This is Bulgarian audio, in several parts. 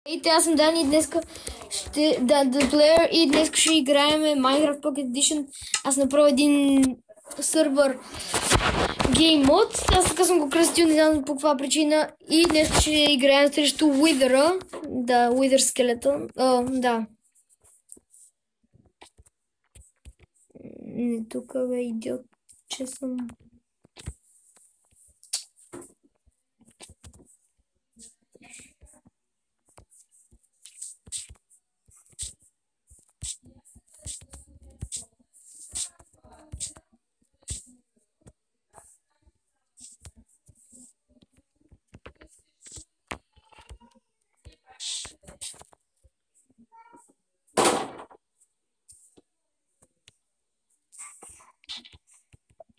Аз съм Дани и днеска Player и днес ще играем Minecraft Pocket Edition. Аз направя един сървър Game Mode. Аз така съм го кръстил, не знам по каква причина. И днес ще играем срещу Wither-а. Да, Wither Skeleton. Да. Не, тук бе идиот, че съм...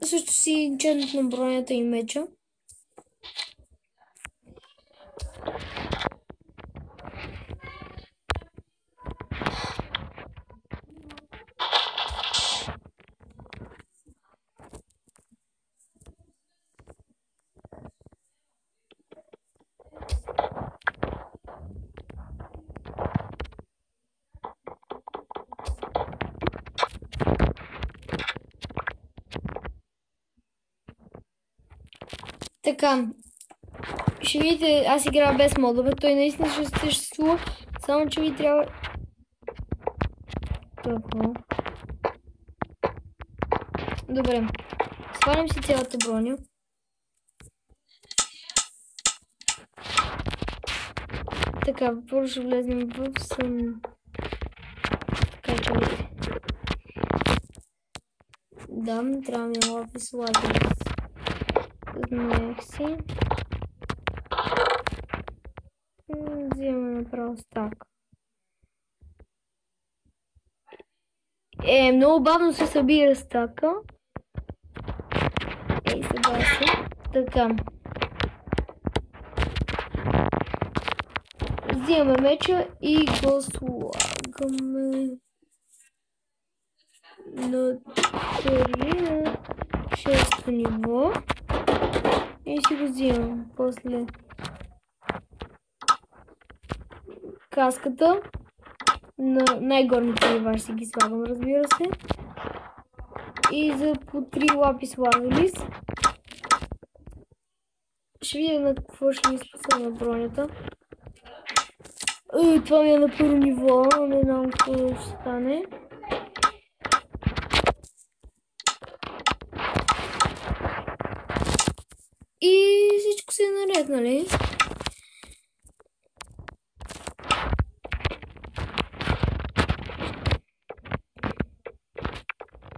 Също си инчентът на бронята и меча. Така, ще видите, аз играя без модове, той наистина ще съществува, само че ви трябва... Така. Добре, свалям си цялата броня. Така, първо ще влезнем в сън... Така, че видите. Да, трябва ми лапис лазерис. Знаех си. Взимаме направо стак. Много бавно се събира стака. Сега си. Така. Взимаме меча и го слагаме на 3 на 6 ниво. И си го взимам. После каската на най-горните нива ще си ги слагам, разбира се. И за по 3 лапис лазерис. Ще видя на какво ще ми спаса на бронята. Това ми е на първо ниво, не знам какво ще стане. И всичко се е наред, нали?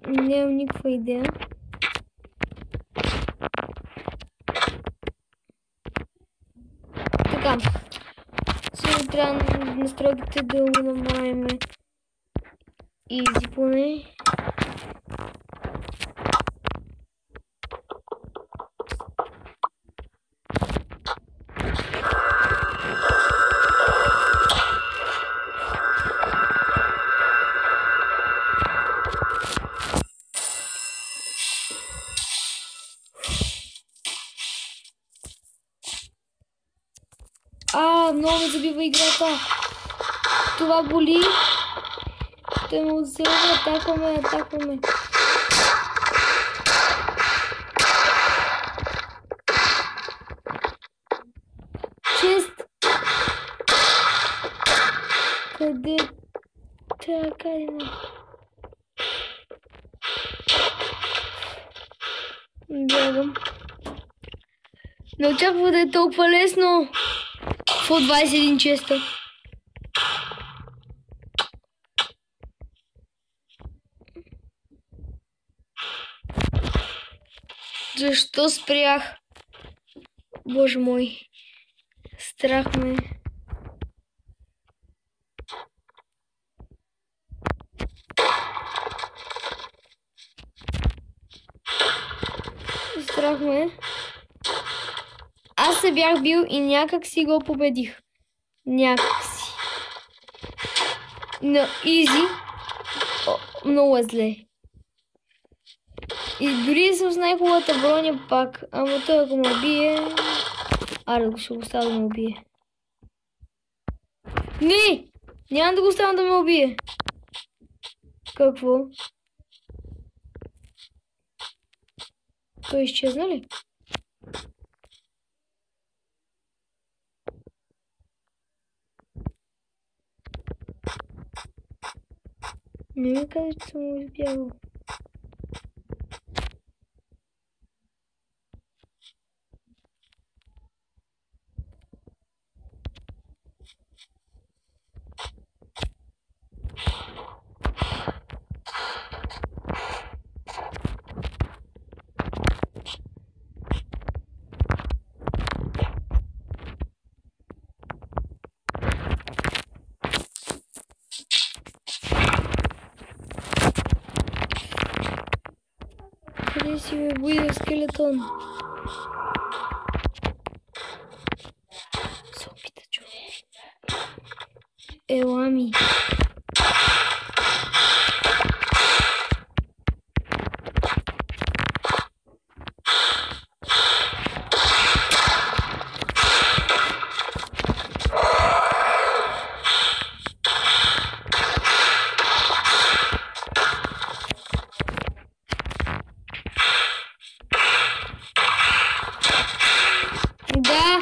Нямам никаква идея. Така. Сега трябва настройките да го намалим easy поне. Много ме забива играта. Това боли. Ще му се атакваме. Чест. Къде? Чакай. Бягам. Не очаква да е толкова лесно. По 21 честа. Защо спрях? Боже мой. Страх ме. Страх ме. Аз се бях бил и някак си го победих. Някак си. На изи. Много е зле. И дори съм с най-хубавата броня пак. Ама той ако ме убие... Аре, ще го оставя да ме убие. Не! Няма да го оставам да ме убие. Какво? Той изчезна ли? Не ми каза, че съм го избягал. Къде си ме бои скелетон? Се опита човек. Ела ми. Да.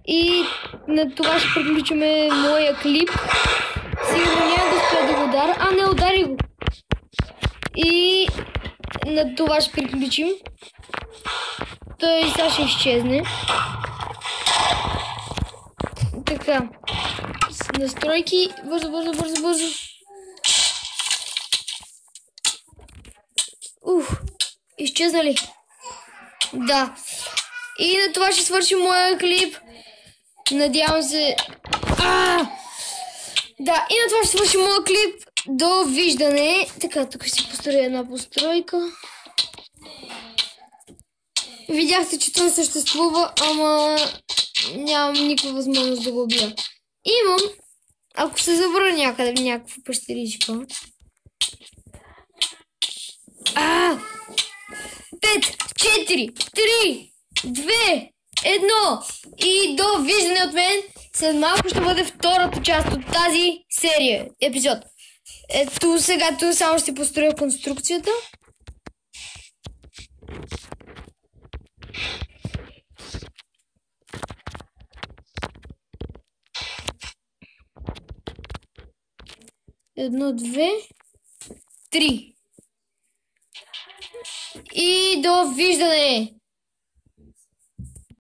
И на това ще приключиме моя клип. Сигурно няма да успя да го удара. А, не, удари го. И на това ще приключим. Той сега ще изчезне. Така. С настройки. Бързо, бързо, бързо, бързо. Изчезнали. Да. И на това ще свършим моя клип. Надявам се... Да, и на това ще свършим моя клип. Довиждане. Така, тук ще си построя една постройка. Видяхте, че той съществува, ама нямам никаква възможност да го убия. Имам, ако се завърна някъде в някаква пещеричка. 5, 4, 3, 2, 1 и довиждане от мен. След малко ще бъде втората част от тази серия, епизод. Ето сега тук само ще построя конструкцията. Едно, две, три. И довиждане!